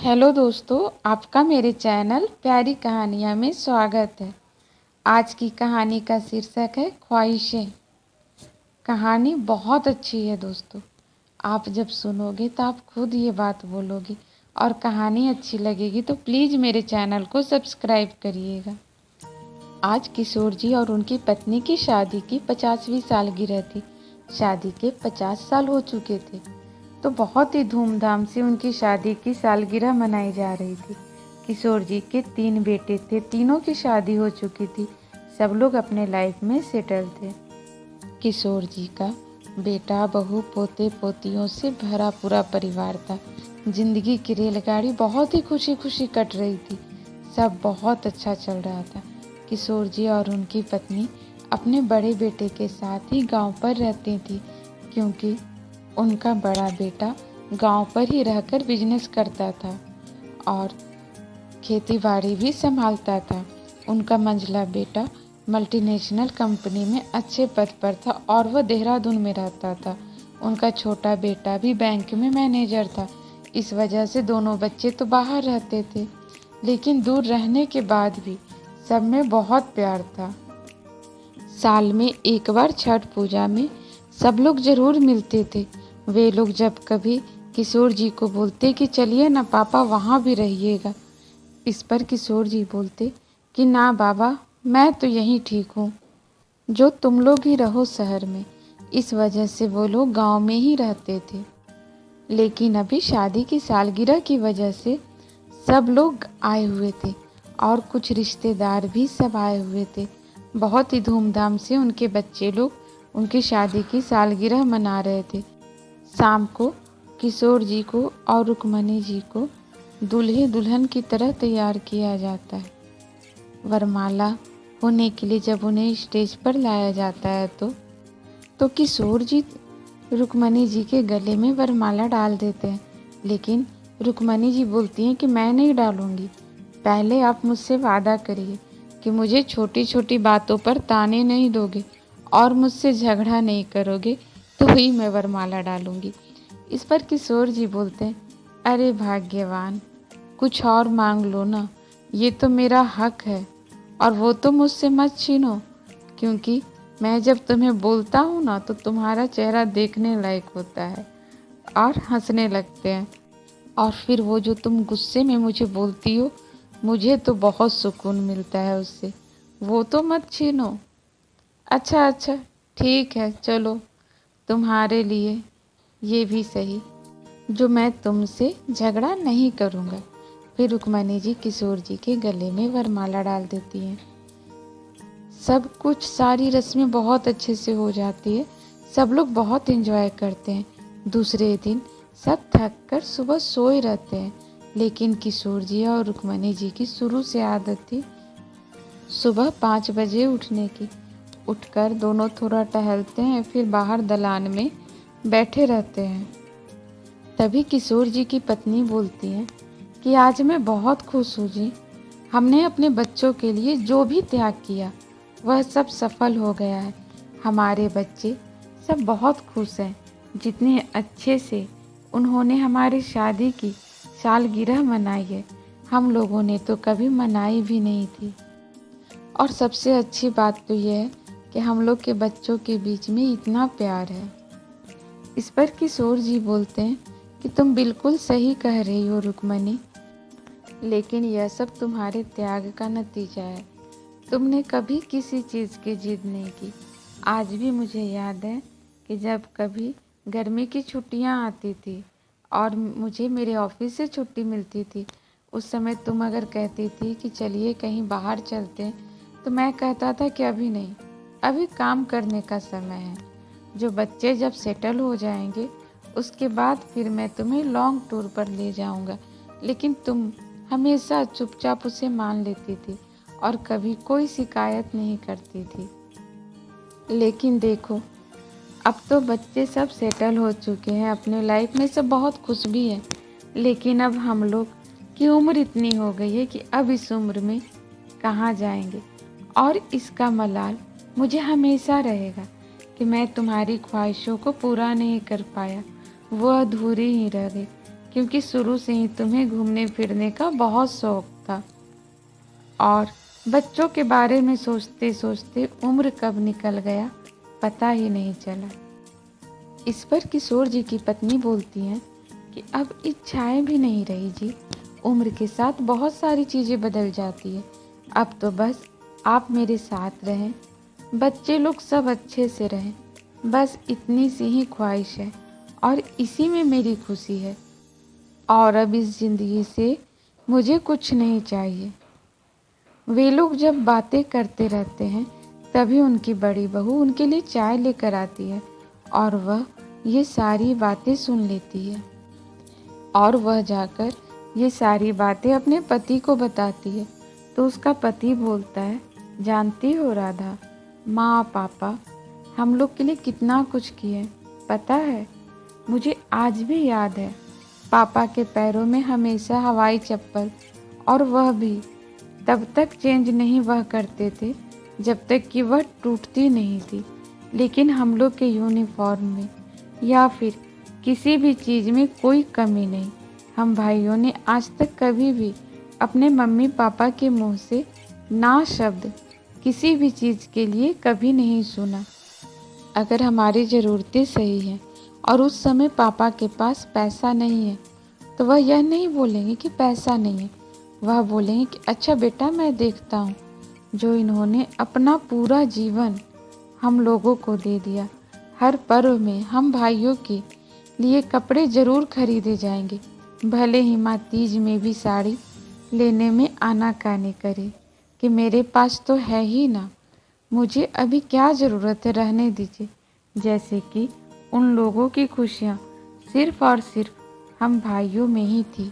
Hello दोस्तों, आपका मेरे चैनल प्यारी कहानियाँ में स्वागत है। आज की कहानी का शीर्षक है ख्वाहिशें। कहानी बहुत अच्छी है दोस्तों। आप जब सुनोगे तो आप खुद ये बात बोलोगे और कहानी अच्छी लगेगी तो प्लीज़ मेरे चैनल को सब्सक्राइब करिएगा। आज किशोर जी और उनकी पत्नी की शादी की 50वीं सालगिरह थी। शादी के 50 साल हो चुके थे तो बहुत ही धूमधाम से उनकी शादी की सालगिरह मनाई जा रही थी। किशोर जी के 3 बेटे थे, तीनों की शादी हो चुकी थी। सब लोग अपने लाइफ में सेटल थे। किशोर जी का बेटा, बहू, पोते पोतियों से भरा पूरा परिवार था। जिंदगी की रेलगाड़ी बहुत ही खुशी खुशी कट रही थी। सब बहुत अच्छा चल रहा था। किशोर जी और उनकी पत्नी अपने बड़े बेटे के साथ ही गांव पर रहती थी, क्योंकि उनका बड़ा बेटा गांव पर ही रहकर बिजनेस करता था और खेती बाड़ी भी संभालता था। उनका मंझला बेटा मल्टीनेशनल कंपनी में अच्छे पद पर था और वह देहरादून में रहता था। उनका छोटा बेटा भी बैंक में मैनेजर था। इस वजह से दोनों बच्चे तो बाहर रहते थे, लेकिन दूर रहने के बाद भी सब में बहुत प्यार था। साल में एक बार छठ पूजा में सब लोग जरूर मिलते थे। वे लोग जब कभी किशोर जी को बोलते कि चलिए ना पापा, वहाँ भी रहिएगा। इस पर किशोर जी बोलते कि ना बाबा, मैं तो यहीं ठीक हूँ, जो तुम लोग ही रहो शहर में। इस वजह से वो लोग गांव में ही रहते थे। लेकिन अभी शादी की सालगिरह की वजह से सब लोग आए हुए थे और कुछ रिश्तेदार भी सब आए हुए थे। बहुत ही धूमधाम से उनके बच्चे लोग उनकी शादी की सालगिरह मना रहे थे। शाम को किशोर जी को और रुक्मणी जी को दूल्हे दुल्हन की तरह तैयार किया जाता है। वरमाला होने के लिए जब उन्हें स्टेज पर लाया जाता है तो किशोर जी रुक्मणी जी के गले में वरमाला डाल देते हैं। लेकिन रुक्मणी जी बोलती हैं कि मैं नहीं डालूंगी, पहले आप मुझसे वादा करिए कि मुझे छोटी छोटी बातों पर ताने नहीं दोगे और मुझसे झगड़ा नहीं करोगे, तो ही मैं वरमाला डालूंगी। इस पर किशोर जी बोलते हैं, अरे भाग्यवान, कुछ और मांग लो ना, ये तो मेरा हक है और वो तो मुझसे मत छीनो, क्योंकि मैं जब तुम्हें बोलता हूँ ना तो तुम्हारा चेहरा देखने लायक होता है। और हंसने लगते हैं। और फिर वो जो तुम गुस्से में मुझे बोलती हो, मुझे तो बहुत सुकून मिलता है उससे, वो तो मत छीनो। अच्छा अच्छा, ठीक है, चलो तुम्हारे लिए ये भी सही, जो मैं तुमसे झगड़ा नहीं करूँगा। फिर रुक्मणी जी किशोर जी के गले में वरमाला डाल देती हैं। सब कुछ, सारी रस्में बहुत अच्छे से हो जाती है। सब लोग बहुत एंजॉय करते हैं। दूसरे दिन सब थक कर सुबह सोए रहते हैं, लेकिन किशोर जी और रुक्मणी जी की शुरू से आदत थी सुबह 5 बजे उठने की। उठकर दोनों थोड़ा टहलते हैं, फिर बाहर दलान में बैठे रहते हैं। तभी किशोर जी की पत्नी बोलती है कि आज मैं बहुत खुश हूँ जी, हमने अपने बच्चों के लिए जो भी त्याग किया वह सब सफल हो गया है। हमारे बच्चे सब बहुत खुश हैं। जितने अच्छे से उन्होंने हमारी शादी की सालगिरह मनाई है, हम लोगों ने तो कभी मनाई भी नहीं थी। और सबसे अच्छी बात तो यह है कि हम लोग के बच्चों के बीच में इतना प्यार है। इस पर किशोर जी बोलते हैं कि तुम बिल्कुल सही कह रही हो रुक्मणी, लेकिन यह सब तुम्हारे त्याग का नतीजा है। तुमने कभी किसी चीज़ की जिद नहीं की। आज भी मुझे याद है कि जब कभी गर्मी की छुट्टियां आती थी और मुझे मेरे ऑफिस से छुट्टी मिलती थी, उस समय तुम अगर कहती थी कि चलिए कहीं बाहर चलते हैं, तो मैं कहता था कि अभी नहीं, अभी काम करने का समय है। जो बच्चे जब सेटल हो जाएंगे उसके बाद फिर मैं तुम्हें लॉन्ग टूर पर ले जाऊंगा। लेकिन तुम हमेशा चुपचाप उसे मान लेती थी और कभी कोई शिकायत नहीं करती थी। लेकिन देखो, अब तो बच्चे सब सेटल हो चुके हैं अपने लाइफ में, सब बहुत खुश भी हैं। लेकिन अब हम लोग की उम्र इतनी हो गई है कि अब इस उम्र में कहाँ जाएंगे। और इसका मलाल मुझे हमेशा रहेगा कि मैं तुम्हारी ख्वाहिशों को पूरा नहीं कर पाया, वो अधूरी ही रह गई, क्योंकि शुरू से ही तुम्हें घूमने फिरने का बहुत शौक था और बच्चों के बारे में सोचते सोचते उम्र कब निकल गया पता ही नहीं चला। इस पर किशोर जी की पत्नी बोलती हैं कि अब इच्छाएं भी नहीं रही जी, उम्र के साथ बहुत सारी चीज़ें बदल जाती है। अब तो बस आप मेरे साथ रहें, बच्चे लोग सब अच्छे से रहें, बस इतनी सी ही ख्वाहिश है और इसी में मेरी खुशी है। और अब इस ज़िंदगी से मुझे कुछ नहीं चाहिए। वे लोग जब बातें करते रहते हैं तभी उनकी बड़ी बहू उनके लिए चाय लेकर आती है और वह ये सारी बातें सुन लेती है और वह जाकर ये सारी बातें अपने पति को बताती है। तो उसका पति बोलता है, जानती हो राधा, माँ पापा हम लोग के लिए कितना कुछ किए, पता है मुझे आज भी याद है पापा के पैरों में हमेशा हवाई चप्पल, और वह भी तब तक चेंज नहीं वह करते थे जब तक कि वह टूटती नहीं थी। लेकिन हम लोग के यूनिफॉर्म में या फिर किसी भी चीज़ में कोई कमी नहीं। हम भाइयों ने आज तक कभी भी अपने मम्मी पापा के मुंह से ना शब्द किसी भी चीज़ के लिए कभी नहीं सुना। अगर हमारी ज़रूरतें सही हैं और उस समय पापा के पास पैसा नहीं है तो वह यह नहीं बोलेंगे कि पैसा नहीं है, वह बोलेंगे कि अच्छा बेटा मैं देखता हूँ। जो इन्होंने अपना पूरा जीवन हम लोगों को दे दिया। हर पर्व में हम भाइयों के लिए कपड़े ज़रूर खरीदे जाएंगे, भले ही माँ तीज में भी साड़ी लेने में आनाकानी करे कि मेरे पास तो है ही ना, मुझे अभी क्या ज़रूरत है, रहने दीजिए। जैसे कि उन लोगों की खुशियाँ सिर्फ और सिर्फ हम भाइयों में ही थी।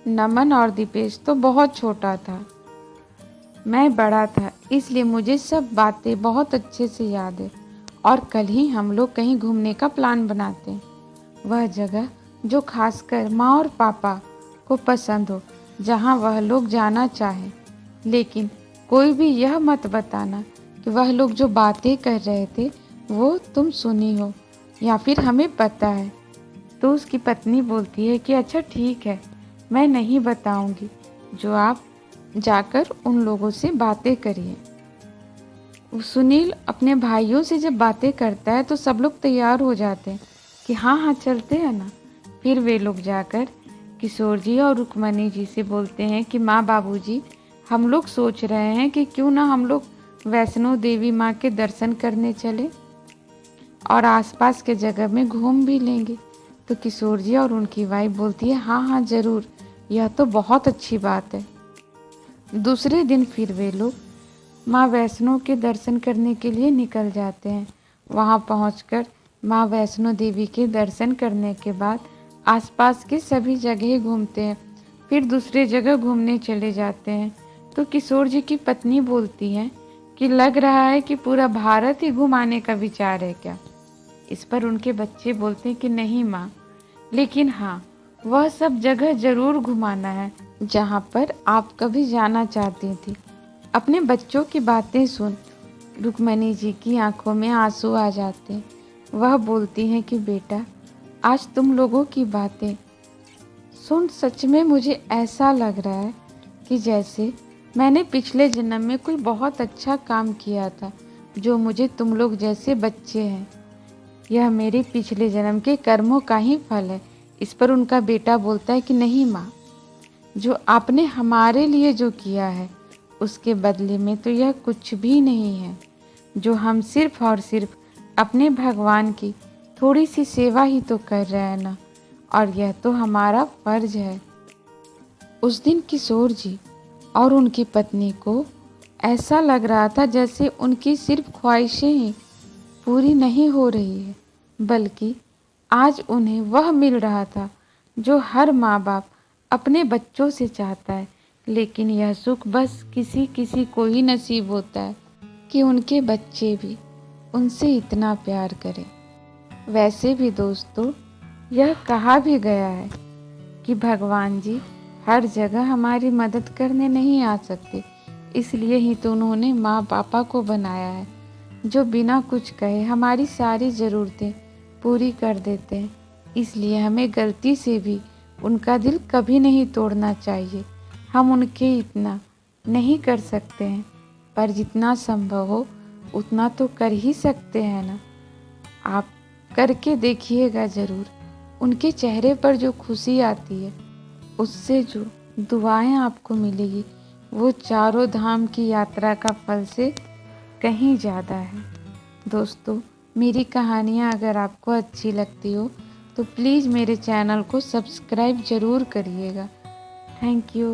नमन और दीपेश तो बहुत छोटा था, मैं बड़ा था, इसलिए मुझे सब बातें बहुत अच्छे से याद है। और कल ही हम लोग कहीं घूमने का प्लान बनाते हैं, वह जगह जो खासकर माँ और पापा को पसंद हो, जहाँ वह लोग जाना चाहें। लेकिन कोई भी यह मत बताना कि वह लोग जो बातें कर रहे थे वो तुम सुनी हो या फिर हमें पता है। तो उसकी पत्नी बोलती है कि अच्छा ठीक है, मैं नहीं बताऊंगी, जो आप जाकर उन लोगों से बातें करिए। सुनील अपने भाइयों से जब बातें करता है तो सब लोग तैयार हो जाते हैं कि हाँ हाँ चलते हैं ना। फिर वे लोग जाकर किशोर जी और रुक्मणी जी से बोलते हैं कि माँ बाबूजी, हम लोग सोच रहे हैं कि क्यों ना हम लोग वैष्णो देवी माँ के दर्शन करने चले और आसपास के जगह में घूम भी लेंगे। तो किशोर जी और उनकी वाइफ बोलती है हाँ हाँ ज़रूर, यह तो बहुत अच्छी बात है। दूसरे दिन फिर वे लोग माँ वैष्णो के दर्शन करने के लिए निकल जाते हैं। वहाँ पहुँचकर माँ वैष्णो देवी के दर्शन करने के बाद आसपास के सभी जगह घूमते हैं, फिर दूसरे जगह घूमने चले जाते हैं। तो किशोर जी की पत्नी बोलती हैं कि लग रहा है कि पूरा भारत ही घुमाने का विचार है क्या। इस पर उनके बच्चे बोलते हैं कि नहीं माँ, लेकिन हाँ वह सब जगह ज़रूर घुमाना है जहाँ पर आप कभी जाना चाहती थी। अपने बच्चों की बातें सुन रुक्मणी जी की आंखों में आंसू आ जाते हैं। वह बोलती हैं कि बेटा, आज तुम लोगों की बातें सुन सच में मुझे ऐसा लग रहा है कि जैसे मैंने पिछले जन्म में कोई बहुत अच्छा काम किया था, जो मुझे तुम लोग जैसे बच्चे हैं, यह मेरे पिछले जन्म के कर्मों का ही फल है। इस पर उनका बेटा बोलता है कि नहीं माँ, जो आपने हमारे लिए जो किया है उसके बदले में तो यह कुछ भी नहीं है, जो हम सिर्फ और सिर्फ अपने भगवान की थोड़ी सी सेवा ही तो कर रहे हैं ना, और यह तो हमारा फर्ज है। उस दिन किशोर जी और उनकी पत्नी को ऐसा लग रहा था जैसे उनकी सिर्फ ख्वाहिशें ही पूरी नहीं हो रही है, बल्कि आज उन्हें वह मिल रहा था जो हर माँ बाप अपने बच्चों से चाहता है। लेकिन यह सुख बस किसी किसी को ही नसीब होता है कि उनके बच्चे भी उनसे इतना प्यार करें। वैसे भी दोस्तों, यह कहा भी गया है कि भगवान जी हर जगह हमारी मदद करने नहीं आ सकते, इसलिए ही तो उन्होंने माँ पापा को बनाया है, जो बिना कुछ कहे हमारी सारी ज़रूरतें पूरी कर देते हैं। इसलिए हमें गलती से भी उनका दिल कभी नहीं तोड़ना चाहिए। हम उनके इतना नहीं कर सकते हैं, पर जितना संभव हो उतना तो कर ही सकते हैं ना। आप करके देखिएगा ज़रूर। उनके चेहरे पर जो खुशी आती है, उससे जो दुआएं आपको मिलेगी, वो चारों धाम की यात्रा का फल से कहीं ज़्यादा है। दोस्तों, मेरी कहानियाँ अगर आपको अच्छी लगती हो तो प्लीज़ मेरे चैनल को सब्सक्राइब ज़रूर करिएगा। Thank you.